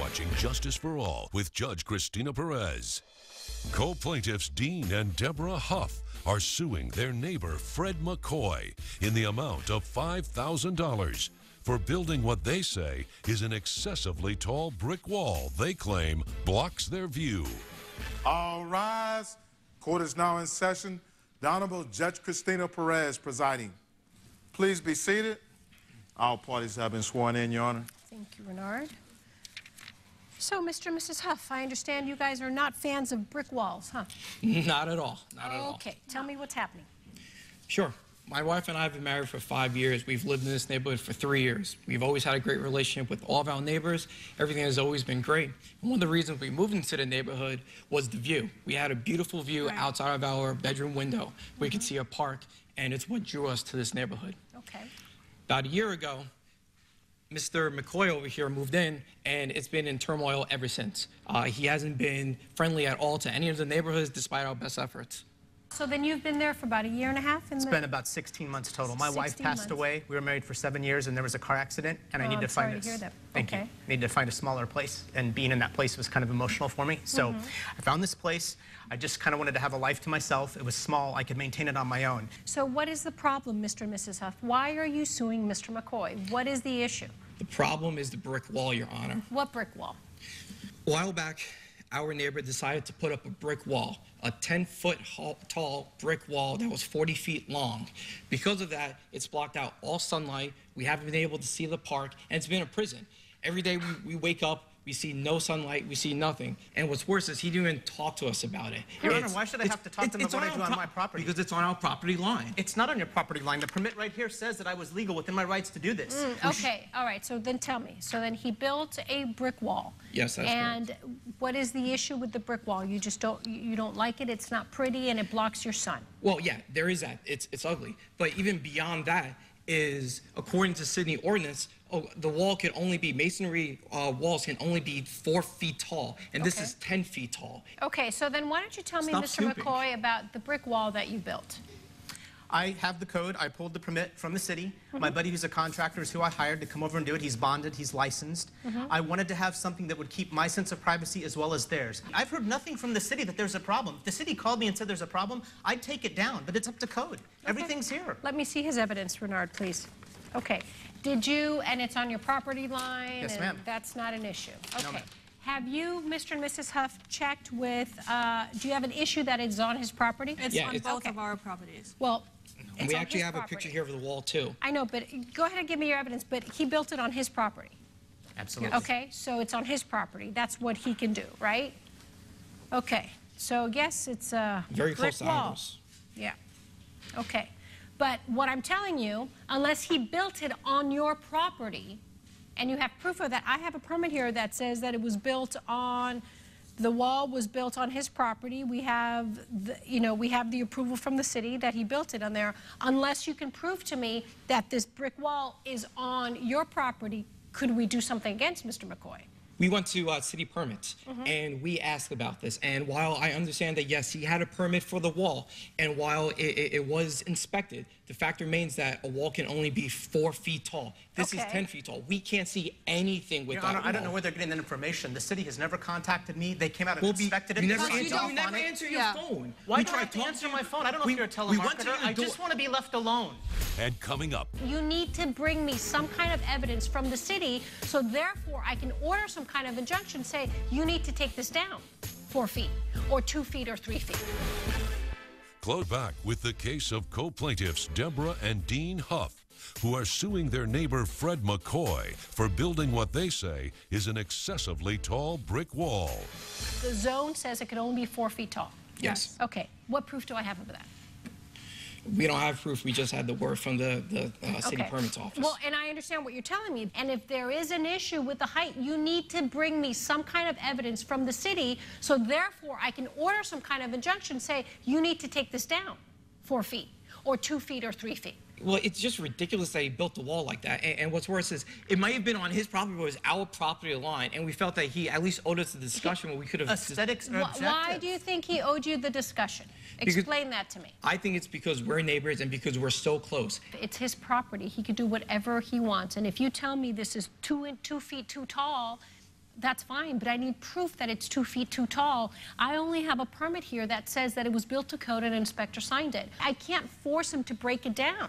watching Justice for All with Judge Christina Perez. Co-plaintiffs Dean and Deborah Huff are suing their neighbor Fred McCoy in the amount of $5,000 for building what they say is an excessively tall brick wall they claim blocks their view. All rise. Court is now in session. The Honorable Judge Christina Perez presiding. Please be seated. All parties have been sworn in, Your Honor. Thank you, Renard. So, Mr. and Mrs. Huff, I understand you guys are not fans of brick walls, huh? Not at all. Not at all. Okay, tell me what's happening. Sure. My wife and I have been married for 5 years. We've lived in this neighborhood for 3 years. We've always had a great relationship with all of our neighbors. Everything has always been great. And one of the reasons we moved into the neighborhood was the view. We had a beautiful view outside of our bedroom window. We could see a park, and it's what drew us to this neighborhood. Okay. About a year ago, Mr. McCoy over here moved in, and it's been in turmoil ever since. He hasn't been friendly at all to any of the neighborhoods despite our best efforts. So then you've been there for about a year and a half? It's been about 16 months total. My wife passed away. We were married for 7 years, and there was a car accident, and I need to find sorry to hear that. Thank you. I need to find a smaller place, and being in that place was kind of emotional for me. So I found this place. I just kind of wanted to have a life to myself. It was small. I could maintain it on my own. So what is the problem, Mr. and Mrs. Huff? Why are you suing Mr. McCoy? What is the issue? The problem is the brick wall, Your Honor. What brick wall? A while back, our neighbor decided to put up a brick wall, a 10-foot tall brick wall that was 40 feet long. Because of that, it's blocked out all sunlight. We haven't been able to see the park, and it's been a prison. Every day we wake up, we see no sunlight, we see nothing. And what's worse is he didn't even talk to us about it. Your Honor, why should I have to talk to him about what I do on my property? Because it's on our property line. It's not on your property line. The permit right here says that I was legal within my rights to do this. Okay, all right, so then tell me. So then he built a brick wall. Yes, that's And correct. what is the issue with the brick wall? You just don't like it, it's not pretty, and it blocks your sun. Well, yeah, there is that. It's ugly. But even beyond that is, according to Sydney ordinance, the wall can only be, masonry walls can only be 4 feet tall, and this is 10 feet tall. Okay, so then why don't you tell me, Stop Mr. snooping. McCoy, about the brick wall that you built? I have the code. I pulled the permit from the city. My buddy who's a contractor is who I hired to come over and do it. He's bonded, he's licensed. I wanted to have something that would keep my sense of privacy as well as theirs. I've heard nothing from the city that there's a problem. If the city called me and said there's a problem, I'd take it down, but it's up to code. Everything's here. Let me see his evidence, Renard, please. Okay. Did you, and it's on your property line? Yes, and ma'am. That's not an issue. Okay. No, ma'am. Have you, Mr. and Mrs. Huff, checked with, do you have an issue that is on his property? It's Yeah, on it's- both of our properties. Well, And it's we on actually his have a property. picture here of the wall, too. I know, but go ahead and give me your evidence, but he built it on his property. Absolutely. Okay, so it's on his property. That's what he can do, right? Okay, so yes, it's a Very brick close to wall. ours. Yeah, okay. But what I'm telling you, unless he built it on your property, and you have proof of that, I have a permit here that says that it was built on, the wall was built on his property. We have, we have the approval from the city that he built it on there. Unless you can prove to me that this brick wall is on your property, could we do something against Mr. McCoy? We went to city permits, and we asked about this. And while I understand that, yes, he had a permit for the wall, and while it was inspected, the fact remains that a wall can only be 4 feet tall. This is Okay. 10 feet tall. We can't see anything with Your that Honor, wall. I don't know where they're getting that information. The city has never contacted me. They came out and Well, inspected it. you They never signed answer, off you never on it. answer your Yeah. phone. Why we do I tried have to talking answer my phone? I don't know if you're a we went to telemarketer. your I just door. want to be left alone. And coming up, You need to bring me some kind of evidence from the city, so therefore I can order some kind of injunction, say, you need to take this down 4 feet, or 2 feet, or 3 feet. close back with the case of co-plaintiffs Deborah and Dean Huff, who are suing their neighbor Fred McCoy for building what they say is an excessively tall brick wall. The zone says it can only be 4 feet tall. Yes. Okay, what proof do I have of that? We don't have proof. We just had the word from the city Okay. permits office. Well, and I understand what you're telling me. And if there is an issue with the height, you need to bring me some kind of evidence from the city, so therefore I can order some kind of injunction, say, you need to take this down 4 feet, or 2 feet, or 3 feet. Well, it's just ridiculous that he built the wall like that. And what's worse is it might have been on his property, but it was our property line, and we felt that he at least owed us the discussion where we could have... Aesthetics are objective. Why do you think he owed you the discussion? Explain that to me. I think it's because we're neighbors and because we're so close. It's his property. He can do whatever he wants. And if you tell me this is 2 feet too tall, that's fine, but I need proof that it's 2 feet too tall. I only have a permit here that says that it was built to code and an inspector signed it. I can't force him to break it down.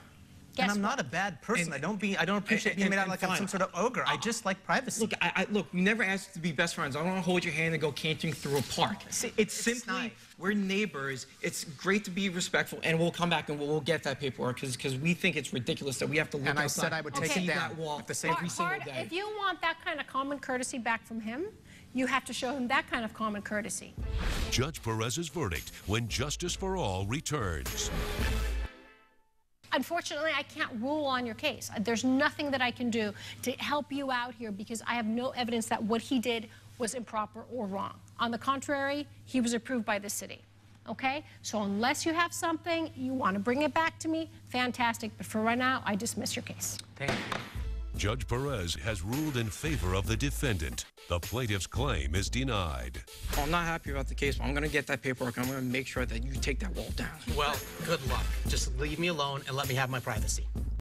And I'm not a bad person. I don't appreciate being made out like I'm some sort of ogre. I just like privacy. Look, look, we never asked to be best friends. I don't want to hold your hand and go cantering through a park. See, it's simply, nice. We're neighbors. It's great to be respectful, and we'll come back and we'll get that paperwork because we think it's ridiculous that we have to look And outside. I said I would take it down that wall at the same every single day. If you want that kind of common courtesy back from him, you have to show him that kind of common courtesy. Judge Perez's verdict when Justice for All returns. Unfortunately, I can't rule on your case. There's nothing that I can do to help you out here because I have no evidence that what he did was improper or wrong. On the contrary, he was approved by the city. Okay? So unless you have something, you want to bring it back to me, fantastic. But for right now, I dismiss your case. Thank you. Judge Perez has ruled in favor of the defendant. The plaintiff's claim is denied. Well, I'm not happy about the case, but I'm going to get that paperwork, and I'm going to make sure that you take that wall down. Well, good luck. Just leave me alone and let me have my privacy.